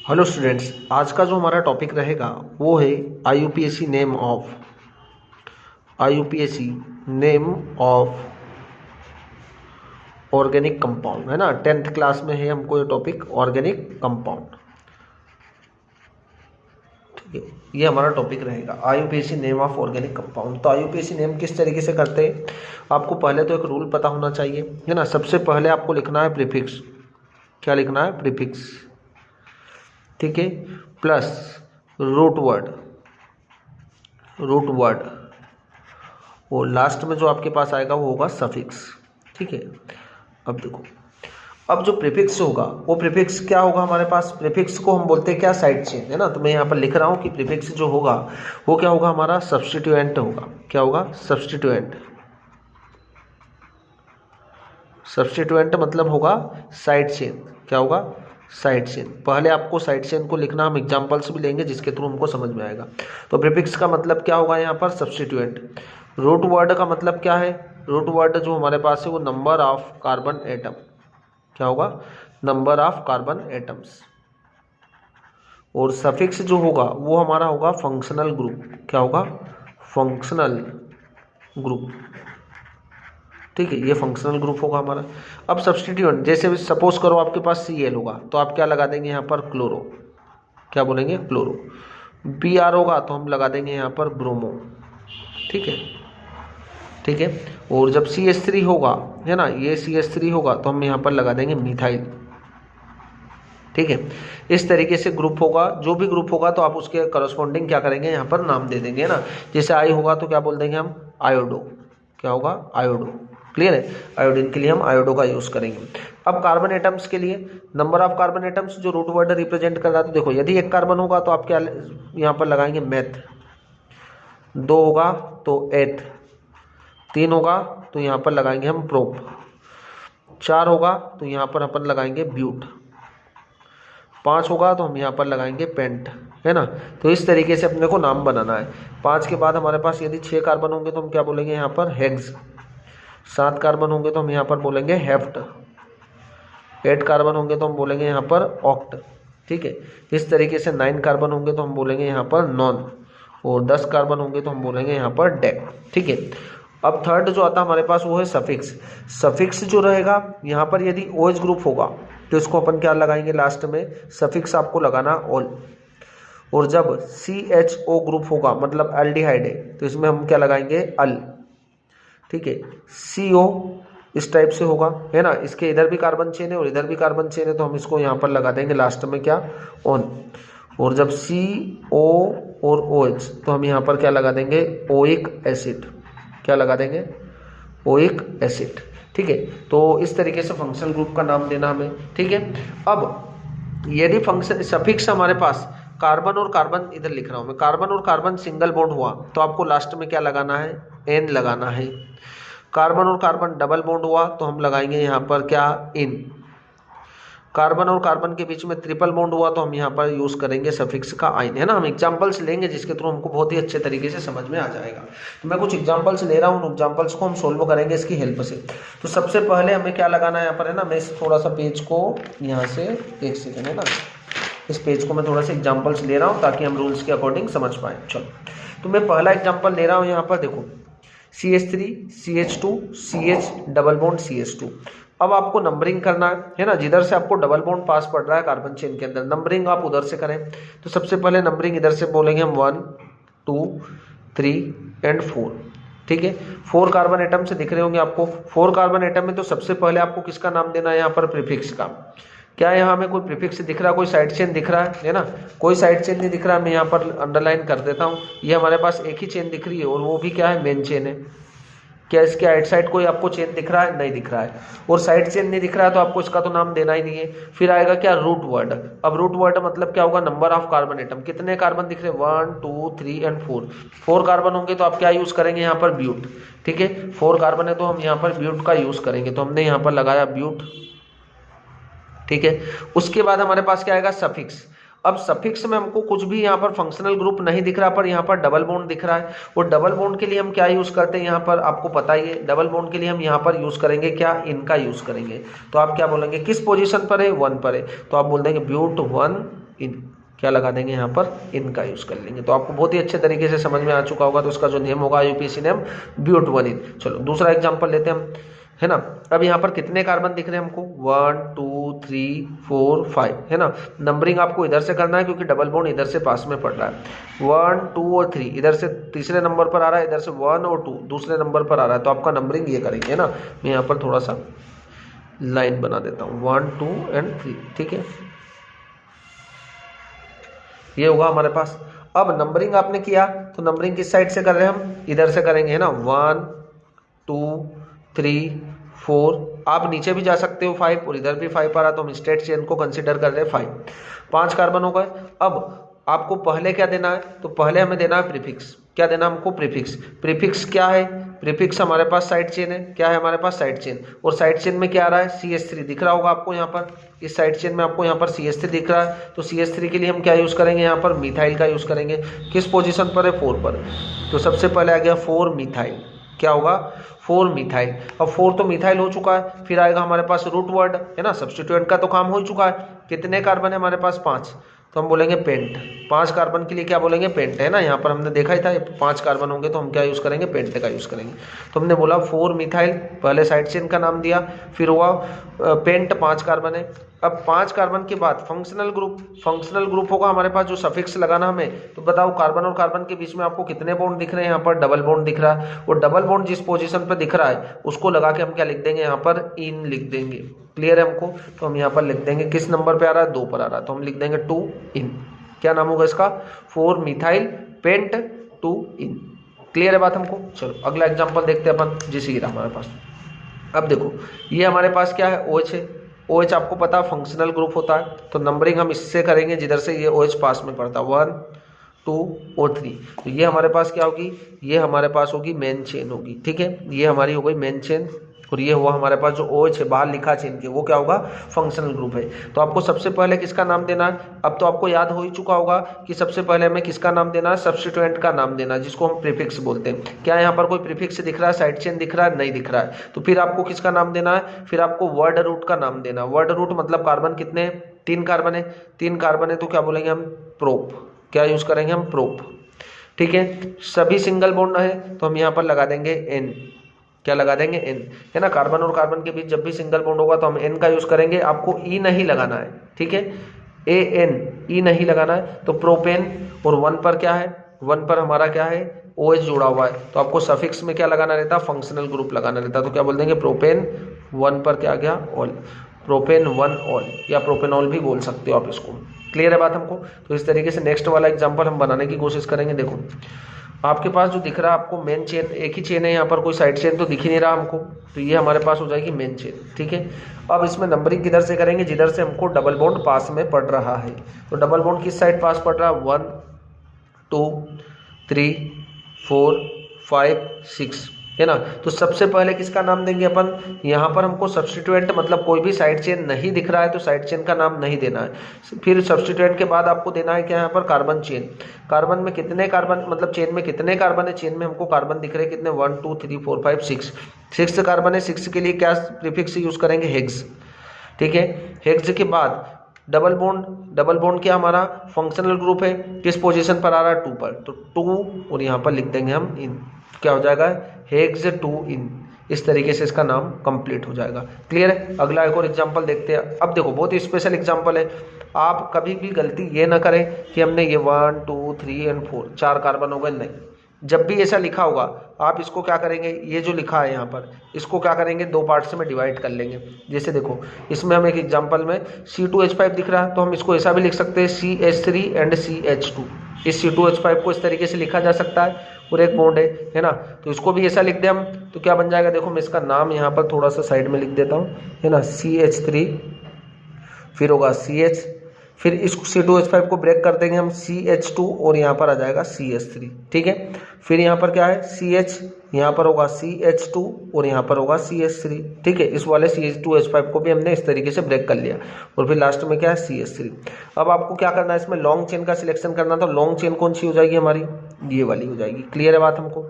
Hello students, आज का जो हमारा टॉपिक रहेगा वो है IUPAC name of organic compound, है ना। 10th क्लास में है हमको ये टॉपिक ऑर्गेनिक कंपाउंड। ठीक है, ये हमारा टॉपिक रहेगा IUPAC name of organic compound. तो आईयूपीएसी नेम किस तरीके से करते हैं, आपको पहले तो एक रूल पता होना चाहिए, है ना। सबसे पहले आपको लिखना है प्रीफिक्स। क्या लिखना है? प्रीफिक्स। ठीक है, प्लस रूट वर्ड और लास्ट में जो आपके पास आएगा वो होगा सफिक्स। ठीक है, अब देखो, अब जो प्रीफिक्स होगा वो प्रीफिक्स क्या होगा हमारे पास? प्रीफिक्स को हम बोलते हैं क्या? साइड चेन, है ना। तो मैं यहाँ पर लिख रहा हूँ कि प्रीफिक्स जो होगा वो क्या होगा? हमारा सब्स्टिट्यूएंट होगा। क्या होगा? सब्स्टिट्यूएंट मतलब होगा साइड चेन। क्या होगा? Side chain. पहले आपको साइड चेन को लिखना, हम एग्जांपल्स भी लेंगे जिसके थ्रू हमको समझ में आएगा। तो प्रीफिक्स का मतलब क्या होगा यहाँ पर? सब्स्टिट्यूएंट। रूट वर्ड का मतलब क्या है? रूट वर्ड जो हमारे पास है वो नंबर ऑफ कार्बन एटम। क्या होगा? Number of carbon atoms. और सफिक्स जो होगा वो हमारा होगा फंक्शनल ग्रुप। क्या होगा? Functional group. ठीक है, ये फंक्शनल ग्रुप होगा हमारा। अब सब्स्टिट्यूएंट, जैसे सपोज करो आपके पास Cl होगा तो आप क्या लगा देंगे यहाँ पर? क्लोरो। क्या बोलेंगे? क्लोरो। Br होगा तो हम लगा देंगे यहाँ पर ब्रोमो। ठीक है, ठीक है। और जब CH3 होगा, है ना, ये CH3 होगा तो हम यहाँ पर लगा देंगे मिथाइल। ठीक है, इस तरीके से ग्रुप होगा। जो भी ग्रुप होगा तो आप उसके करस्पॉन्डिंग क्या करेंगे? यहाँ पर नाम दे देंगे, है ना। जैसे आई होगा तो क्या बोल देंगे हम? आयोडो। क्या होगा? आयोडो। क्लियर है? आयोडीन के लिए हम आयोडो का यूज करेंगे। अब कार्बन एटम्स के लिए नंबर ऑफ कार्बन एटम्स जो रूट वर्ड रिप्रेजेंट कर रहा है, तो देखो यदि एक कार्बन होगा तो आप क्या यहाँ पर लगाएंगे? मैथ। 2 होगा तो एथ। 3 होगा तो यहाँ पर लगाएंगे हम प्रोप। 4 होगा तो यहाँ पर अपन लगाएंगे ब्यूट। 5 होगा तो हम यहाँ पर लगाएंगे पेंट, है ना। तो इस तरीके से अपने को नाम बनाना है। 5 के बाद हमारे पास यदि 6 कार्बन होंगे तो हम क्या बोलेंगे यहाँ पर? हेक्स। 7 कार्बन होंगे तो हम यहाँ पर बोलेंगे हेप्ट। 8 कार्बन होंगे तो हम बोलेंगे यहाँ पर ऑक्ट। ठीक है, इस तरीके से 9 कार्बन होंगे तो हम बोलेंगे यहाँ पर नॉन। और 10 कार्बन होंगे तो हम बोलेंगे यहाँ पर डेक। ठीक है, अब थर्ड जो आता है हमारे पास वो है सफिक्स। सफिक्स जो रहेगा यहाँ पर यदि OH ग्रुप होगा तो इसको अपन क्या लगाएंगे? लास्ट में सफिक्स आपको लगाना ऑल। और जब CHO ग्रुप होगा मतलब एल्डिहाइड है तो इसमें हम क्या लगाएंगे? अल। ठीक है, CO इस टाइप से होगा, है ना। इसके इधर भी कार्बन चेन है और इधर भी कार्बन चेन है तो हम इसको यहाँ पर लगा देंगे लास्ट में क्या? ऑन। और जब CO और OH तो हम यहाँ पर क्या लगा देंगे? Oic acid. क्या लगा देंगे? Oic acid. ठीक है, तो इस तरीके से फंक्शनल ग्रुप का नाम देना हमें। ठीक है, अब यदि फंक्शन सफिक्स हमारे पास कार्बन और कार्बन, इधर लिख रहा हूं मैं, कार्बन और कार्बन सिंगल बॉन्ड हुआ तो आपको लास्ट में क्या लगाना है? एन लगाना है। कार्बन और कार्बन डबल बॉन्ड हुआ तो हम लगाएंगे यहाँ पर क्या? इन। कार्बन और कार्बन के बीच में ट्रिपल बॉन्ड हुआ तो हम यहाँ पर यूज करेंगे सफिक्स का आइन, है ना। हम एग्जांपल्स लेंगे जिसके थ्रू हमको बहुत ही अच्छे तरीके से समझ में आ जाएगा। तो मैं कुछ एग्जांपल्स ले रहा हूँ, उन एग्जांपल्स को हम सोल्व करेंगे इसकी हेल्प से। तो सबसे पहले हमें क्या लगाना है यहाँ पर, है ना। मैं इस थोड़ा सा पेज को यहाँ से, एक सेकेंड, है ना, इस पेज को मैं थोड़ा सा एग्जाम्पल्स ले रहा हूँ ताकि हम रूल्स के अकॉर्डिंग समझ पाए। चलो, तो मैं पहला एग्जाम्पल ले रहा हूँ यहाँ पर, देखो CH3 CH2 CH double bond CH2। अब आपको नंबरिंग करना है ना, जिधर से आपको डबल बॉन्ड पास पड़ रहा है कार्बन चेन के अंदर, नंबरिंग आप उधर से करें। तो सबसे पहले नंबरिंग इधर से बोलेंगे हम 1 2 3 एंड 4। ठीक है, 4 कार्बन एटम से दिख रहे होंगे आपको। 4 कार्बन एटम में तो सबसे पहले आपको किसका नाम देना है? यहाँ पर प्रीफिक्स का। क्या यहाँ हमें कोई प्रीफिक्स दिख रहा है? कोई साइड चेन दिख रहा है ना? कोई साइड चेन नहीं दिख रहा है। मैं यहाँ पर अंडरलाइन कर देता हूँ। ये हमारे पास एक ही चेन दिख रही है और वो भी क्या है? मेन चेन है। क्या इसके राइट साइड कोई आपको चेन दिख रहा है? नहीं दिख रहा है। और साइड चेन नहीं दिख रहा है तो आपको इसका तो नाम देना ही नहीं है। फिर आएगा क्या? Root word. अब रूट वर्ड मतलब क्या होगा? Number of carbon atom. कितने कार्बन दिख रहे हैं? 1 2 3 एंड 4। 4 कार्बन होंगे तो आप क्या यूज करेंगे? यहाँ पर ब्यूट। ठीक है, 4 कार्बन है तो हम यहाँ पर ब्यूट का यूज करेंगे, तो हमने यहाँ पर लगाया ब्यूट। ठीक है, उसके बाद हमारे पास क्या आएगा? सफिक्स। अब सफिक्स में हमको कुछ भी यहाँ पर फंक्शनल ग्रुप नहीं दिख रहा, पर यहाँ पर डबल बॉन्ड दिख रहा है। और डबल बॉन्ड के लिए हम क्या यूज करते हैं? यहाँ पर आपको पता ही है, डबल बॉन्ड के लिए हम यहाँ पर यूज करेंगे क्या? इनका यूज करेंगे। तो आप क्या बोलेंगे? किस पोजीशन पर है? 1 पर है, तो आप बोल देंगे ब्यूट 1 इन, क्या लगा देंगे यहाँ पर, इन का यूज कर लेंगे। तो आपको बहुत ही अच्छे तरीके से समझ में आ चुका होगा। तो इसका जो नेम होगा यूपीएससी नेम ब्यूट1 इन। चलो दूसरा एग्जांपल लेते हैं हम, है ना। अब यहाँ पर कितने कार्बन दिख रहे हैं हमको, 1 2 3 4 5, है ना। नंबरिंग आपको इधर से करना है क्योंकि डबल बॉन्ड इधर से पास में पड़ रहा है। 1 2 और 3 इधर से तीसरे नंबर पर आ रहा है, इधर से 1 और 2 दूसरे नंबर पर आ रहा है। तो आपका नंबरिंग ये करेंगे, है ना। मैं यहाँ पर थोड़ा सा लाइन बना देता हूँ, 1 2 एंड 3, ठीक है। ये होगा हमारे पास। अब नंबरिंग आपने किया तो नंबरिंग किस साइड से कर रहे हैं हम, इधर से करेंगे, है ना। 1 2 3 4, आप नीचे भी जा सकते हो 5, और इधर भी 5 आ रहा तो हम स्ट्रेट चेन को कंसीडर कर रहे हैं 5 कार्बन हो गए। अब आपको पहले क्या देना है, तो पहले हमें देना है प्रीफिक्स। क्या देना हमको, प्रीफिक्स। प्रीफिक्स क्या है, प्रीफिक्स हमारे पास साइड चेन है। क्या है हमारे पास, साइड चेन। और साइड चेन में क्या आ रहा है, CH3 दिख रहा होगा आपको यहाँ पर, इस साइड चेन में आपको यहाँ पर CH3 दिख रहा है। तो CH3 के लिए हम क्या यूज करेंगे, यहाँ पर मिथाइल का यूज करेंगे। किस पोजीशन पर है, 4 पर। तो सबसे पहले आ गया 4 मिथाइल, क्या होगा, 4 मिथाइल। अब 4 तो मिथाइल हो चुका है, फिर आएगा हमारे पास रूट वर्ड, है ना। सब्स्टिट्यूएंट का तो काम हो चुका है। कितने कार्बन है हमारे पास, 5, तो हम बोलेंगे पेंट। 5 कार्बन के लिए क्या बोलेंगे, पेंट, है ना। यहाँ पर हमने देखा ही था 5 कार्बन होंगे तो हम क्या यूज करेंगे, पेंट का यूज करेंगे। तो हमने बोला 4 मिथाइल, पहले साइड चेन का नाम दिया, फिर हुआ पेंट, 5 कार्बन है। अब 5 कार्बन के बाद फंक्शनल ग्रुप, फंक्शनल ग्रुप होगा हमारे पास जो सफिक्स लगाना हमें। तो बताओ कार्बन और कार्बन के बीच में आपको कितने बॉन्ड दिख रहे हैं, यहाँ पर डबल बॉन्ड दिख रहा है। और डबल बॉन्ड जिस पोजीशन पर दिख रहा है उसको लगा के हम क्या लिख देंगे, यहाँ पर इन लिख देंगे। क्लियर है हमको। तो हम यहाँ पर लिख देंगे, किस नंबर पे आ रहा है, 2 पर आ रहा है, तो हम लिख देंगे 2 इन। क्या नाम होगा इसका, 4 मिथाइल पेंट 2 इन। क्लियर है बात हमको। चलो अगला एग्जांपल देखते हैं अपन, जिसे रहा हमारे पास। अब देखो ये हमारे पास क्या है, OH है। OH आपको पता है फंक्शनल ग्रुप होता है, तो नंबरिंग हम इससे करेंगे जिधर से ये OH पास में पड़ता है, 1 2 और 3। तो ये हमारे पास क्या होगी, ये हमारे पास होगी मेन चेन होगी, ठीक है। ये हमारी हो गई मेन चेन, और ये हुआ हमारे पास जो OH है बाहर लिखा चेन के, वो क्या होगा, फंक्शनल ग्रुप है। तो आपको सबसे पहले किसका नाम देना है, अब तो आपको याद हो ही चुका होगा कि सबसे पहले हमें किसका नाम देना है, सब्स्टिट्यूएंट का नाम देना है, जिसको हम प्रीफिक्स बोलते हैं। क्या यहाँ पर कोई प्रीफिक्स दिख रहा है, साइड चेन दिख रहा है, नहीं दिख रहा है। तो फिर आपको किसका नाम देना है, फिर आपको वर्ड रूट का नाम देना है। वर्ड रूट मतलब कार्बन कितने, 3 कार्बन है। 3 कार्बन है तो क्या बोलेंगे हम, प्रोप। क्या यूज करेंगे हम, प्रोप, ठीक है। सभी सिंगल बॉन्ड है तो हम यहाँ पर लगा देंगे N। क्या लगा देंगे, N, है ना। कार्बन और कार्बन के बीच जब भी सिंगल बॉन्ड होगा तो हम N का यूज करेंगे। आपको E नहीं लगाना है, ठीक है, AN, E नहीं लगाना है। तो प्रोपेन, और 1 पर क्या है, 1 पर हमारा क्या है, OH जुड़ा हुआ है। तो आपको सफिक्स में क्या लगाना रहता है, फंक्शनल ग्रुप लगाना रहता है। तो क्या बोल देंगे, प्रोपेन 1 पर क्या आ गया, ऑल, प्रोपेन 1 ऑल, या प्रोपेनॉल भी बोल सकते हो आप इसको। क्लियर है बात हमको। तो इस तरीके से नेक्स्ट वाला एग्जाम्पल हम बनाने की कोशिश करेंगे। देखो आपके पास जो दिख रहा है आपको मेन चेन, एक ही चेन है यहाँ पर, कोई साइड चेन तो दिख ही नहीं रहा हमको। तो ये हमारे पास हो जाएगी मेन चेन, ठीक है। अब इसमें नंबरिंग किधर से करेंगे, जिधर से हमको डबल बॉन्ड पास में पड़ रहा है। तो डबल बॉन्ड किस साइड पास पड़ रहा है, 1 2 3 4 5 6, है ना। तो सबसे पहले किसका नाम देंगे अपन, यहाँ पर हमको सब्स्टिट्यूएंट मतलब कोई भी साइड चेन नहीं दिख रहा है तो साइड चेन का नाम नहीं देना है। फिर सब्स्टिट्यूएंट के बाद आपको देना है क्या, यहाँ पर कार्बन चेन। कार्बन में कितने कार्बन, मतलब चेन में कितने कार्बन है, चेन में हमको कार्बन दिख रहे हैं कितने, 1 2 3 4 5 6, 6 कार्बन है। 6 के लिए क्या प्रीफिक्स यूज करेंगे, हेक्स, ठीक है। हेक्स के बाद डबल बॉन्ड, डबल बॉन्ड क्या हमारा फंक्शनल ग्रुप है, किस पोजीशन पर आ रहा है, 2 पर। तो 2 और यहाँ पर लिख देंगे हम इन। क्या हो जाएगा, हेक्स 2 इन। इस तरीके से इसका नाम कंप्लीट हो जाएगा। क्लियर है। अगला एक और एग्जांपल देखते हैं। अब देखो बहुत ही स्पेशल एग्जांपल है। आप कभी भी गलती ये ना करें कि हमने ये 1 2 3 और 4 4 कार्बन हो गए, नहीं। जब भी ऐसा लिखा होगा आप इसको क्या करेंगे, ये जो लिखा है यहाँ पर इसको क्या करेंगे, 2 पार्ट्स में डिवाइड कर लेंगे। जैसे देखो इसमें हम एक एग्जांपल में C2H5 दिख रहा है तो हम इसको ऐसा भी लिख सकते हैं CH3 एंड CH2। इस C2H5 को इस तरीके से लिखा जा सकता है, और एक बॉन्ड है ना। तो इसको भी ऐसा लिख दें हम तो क्या बन जाएगा, देखो मैं इसका नाम यहाँ पर थोड़ा सा साइड में लिख देता हूँ, है ना। CH3, फिर होगा CH, फिर इस C2H5 को ब्रेक कर देंगे हम CH2, और यहाँ पर आ जाएगा CH3, ठीक है। फिर यहाँ पर क्या है CH, यहाँ पर होगा CH2 और यहाँ पर होगा CH3, ठीक है। इस वाले C2H5 को भी हमने इस तरीके से ब्रेक कर लिया, और फिर लास्ट में क्या है CH3। अब आपको क्या करना है, इसमें लॉन्ग चेन का सिलेक्शन करना। तो लॉन्ग चेन कौन सी हो जाएगी हमारी, ये वाली हो जाएगी। क्लियर है बात हमको।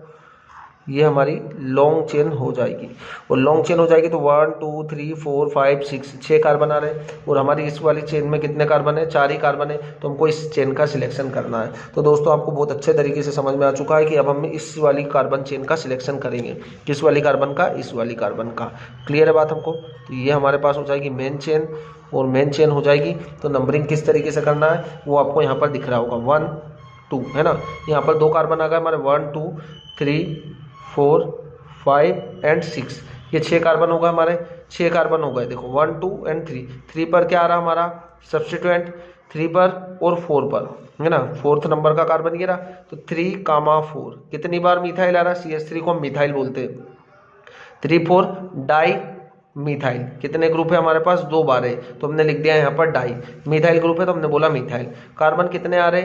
ये हमारी लॉन्ग चेन हो जाएगी। और लॉन्ग चेन हो जाएगी तो 1 2 3 4 5 6 6 कार्बन आ रहे हैं, और हमारी इस वाली चेन में कितने कार्बन है, 4 ही कार्बन है। तो हमको इस चेन का सिलेक्शन करना है। तो दोस्तों आपको बहुत अच्छे तरीके से समझ में आ चुका है कि अब हम इस वाली कार्बन चेन का सिलेक्शन करेंगे। किस वाली कार्बन का, इस वाली कार्बन का। क्लियर है बात हमको। तो ये हमारे पास हो जाएगी मेन चेन, और मेन चेन हो जाएगी तो नंबरिंग किस तरीके से करना है वो आपको यहाँ पर दिख रहा होगा, 1 2 है ना। यहाँ पर 2 कार्बन आ गए हमारे, 1 2 3 4 5 एंड 6। ये 6 कार्बन हो गए हमारे, 6 कार्बन हो गए। देखो 1 2 एंड 3, 3 पर क्या आ रहा हमारा सब्स्टिट्यूएंट, 3 पर और 4 पर है ना, 4th नंबर का कार्बन ये रहा। तो 3, 4 कितनी बार मिथाइल आ रहा है, CH3 को हम मिथाइल बोलते हैं। 3 4 डाई मिथाइल, कितने ग्रुप है हमारे पास, 2 बार है, तो हमने लिख दिया यहाँ पर डाई। मिथाइल ग्रुप है तो हमने बोला मिथाइल। कार्बन कितने आ रहे,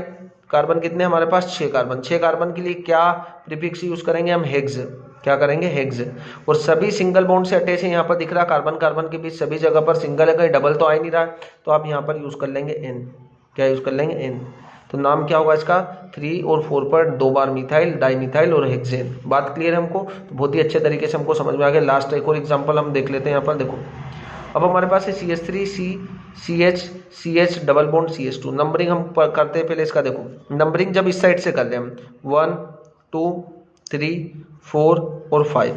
कार्बन कितने हमारे पास, 6 कार्बन। 6 कार्बन के लिए क्या प्रीफिक्स यूज करेंगे हम, हेक्स। क्या करेंगे, हेक्स। और सभी सिंगल बॉन्ड से अटैच है, यहाँ पर दिख रहा कार्बन कार्बन के बीच सभी जगह पर सिंगल है, कहीं डबल तो आ ही नहीं रहा है, तो आप यहाँ पर यूज कर लेंगे एन। क्या यूज कर लेंगे, एन। तो नाम क्या होगा इसका, 3 और 4 पर 2 बार मिथाइल, डाईमिथाइल और हेक्सेन। बात क्लियर है हमको। तो बहुत ही अच्छे तरीके से हमको समझ में आ गया। लास्ट एक और एग्जांपल हम देख लेते हैं। यहाँ पर देखो, अब हमारे पास है CH3 CH double bond CH2। Numbering हम करते हैं पहले इसका। देखो नंबरिंग जब इस साइड से कर ले हम, 1 2 3 4 और 5।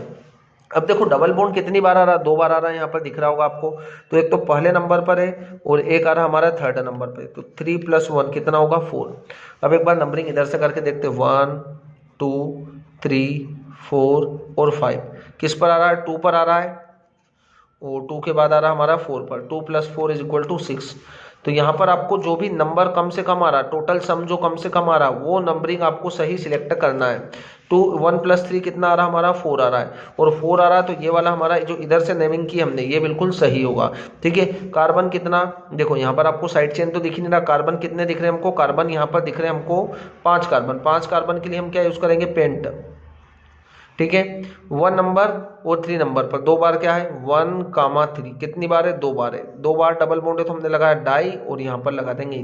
अब देखो डबल बॉन्ड कितनी बार आ रहा है, 2 बार आ रहा है, यहाँ पर दिख रहा होगा आपको। तो एक तो पहले नंबर पर है और एक आ रहा हमारा 3rd नंबर पे। तो 3 + 1 कितना होगा, 4। अब एक बार नंबरिंग इधर से करके देखते हैं, 1 2 3 4 और 5। किस पर आ रहा है, 2 पर आ रहा है, और 2 के बाद आ रहा है हमारा 4 पर। 2 + 4 = 6। तो यहाँ पर आपको जो भी नंबर कम से कम आ रहा है, टोटल सम जो कम से कम आ रहा है, वो नंबरिंग आपको सही सिलेक्ट करना है। 1 + 3 कितना आ रहा है हमारा, 4 आ रहा है, और 4 आ रहा है तो ये वाला हमारा जो इधर से नेमिंग की हमने, ये बिल्कुल सही होगा। ठीक है। कार्बन कितना, देखो यहाँ पर आपको साइड चेन तो दिख ही नहीं रहा। कार्बन कितने दिख रहे हैं हमको, कार्बन यहाँ पर दिख रहे हैं हमको 5 कार्बन। 5 कार्बन के लिए हम क्या यूज करेंगे, पेंट। ठीक है। 1 नंबर और 3 नंबर पर 2 बार क्या है, 1, 3। कितनी बार है, 2 बार है। 2 बार डबल बॉन्ड है तो हमने लगाया डाई, और यहाँ पर लगा देंगे।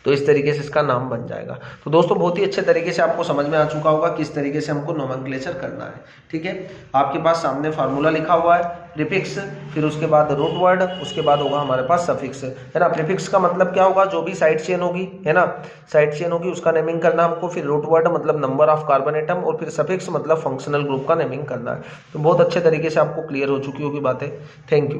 तो इस तरीके से इसका नाम बन जाएगा। तो दोस्तों बहुत ही अच्छे तरीके से आपको समझ में आ चुका होगा किस तरीके से हमको नोमेनक्लेचर करना है। ठीक है। आपके पास सामने फार्मूला लिखा हुआ है, प्रीफिक्स, फिर उसके बाद रूट वर्ड, उसके बाद होगा हमारे पास सफिक्स, है ना। प्रीफिक्स का मतलब क्या होगा, जो भी साइड चेन होगी, है ना, साइड चेन होगी उसका नेमिंग करना हमको। फिर रूट वर्ड मतलब नंबर ऑफ कार्बन एटम, और फिर सफिक्स मतलब फंक्शनल ग्रुप का नेमिंग करना है। तो बहुत अच्छे तरीके से आपको क्लियर हो चुकी होगी बातें। Thank you.